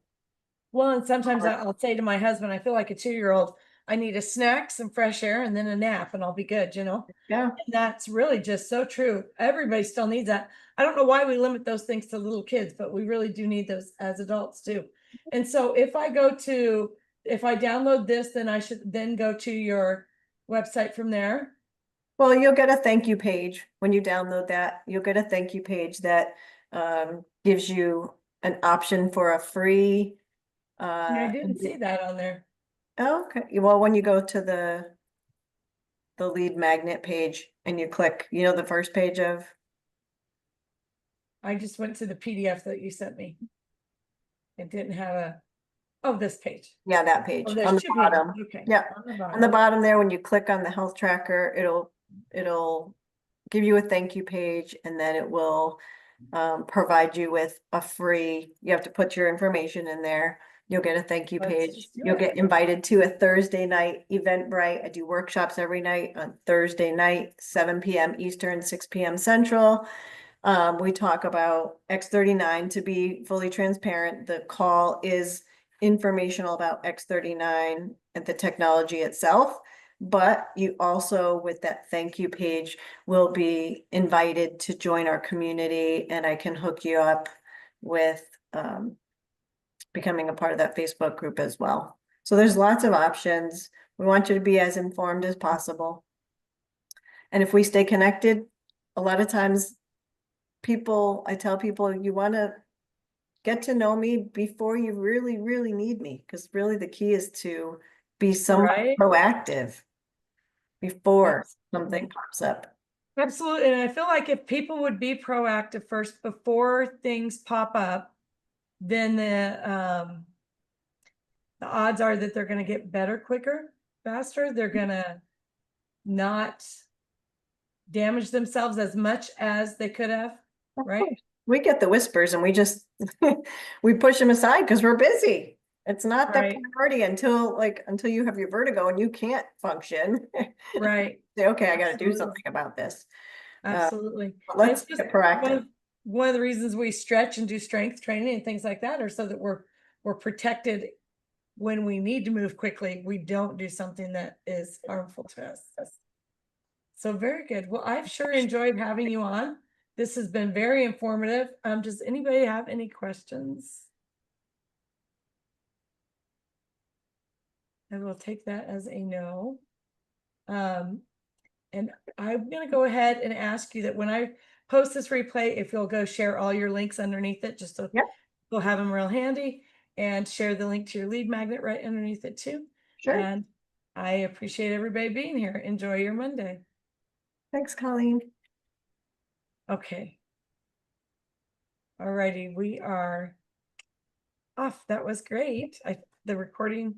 Well, and sometimes I'll say to my husband, I feel like a 2-year-old, I need a snack, some fresh air, and then a nap, and I'll be good, Yeah. And that's really just so true. Everybody still needs that. I don't know why we limit those things to little kids, but we really do need those as adults too. And so if I download this, then I should then go to your website from there. Well, you'll get a thank you page when you download that. You'll get a thank you page that gives you an option for a free Yeah, I didn't see that on there. oh, okay. Well, when you go to the lead magnet page and you click, the first page of, I just went to the PDF that you sent me. It didn't have this page. yeah, that Oh, page on there's the 2 pages. bottom. Okay. Yeah, On the on the bottom. bottom there, when you click on the health tracker, it'll give you a thank you page, and then it will provide you with you have to put your information in there. You'll get a thank you Let's page. just do You'll it. get invited to a Thursday night Eventbrite. I do workshops every night on Thursday night, 7 p.m. Eastern, 6 p.m. Central. We talk about X39. To be fully transparent, the call is informational about X39 and the technology itself. But you also, with that thank you page, will be invited to join our community, and I can hook you up with becoming a part of that Facebook group as well. So there's lots of options. We want you to be as informed as possible. And if we stay connected, a lot of times I tell people, you want to get to know me before you really, really need me, because really the key is to be somewhat Right? proactive before something Absolutely. pops up. Absolutely. And I feel like if people would be proactive first before things pop up, then the odds are that they're going to get better quicker, faster. They're going to not damage themselves as much as they could have, Of right? course, we get the whispers and we just we push them aside because we're busy. It's not that Right. priority until you have your vertigo and you can't function. Right. Say, okay, I got to do Absolutely. something about this. Absolutely. But And let's it's just get proactive. one of the reasons we stretch and do strength training and things like that are so that we're protected when we need to move quickly. We don't do something that is harmful to us. So very good. Well, I've sure enjoyed having you on. This has been very informative. Does anybody have any questions? I will take that as a no. And I'm going to go ahead and ask you that when I post this replay, if you'll go share all your links underneath it, just so Yep, we'll have them real handy, and share the link to your lead magnet right underneath it too. sure. And I appreciate everybody being here. Enjoy your Monday. Thanks, Colleen. Okay. Alrighty, we are off. That was great. The recording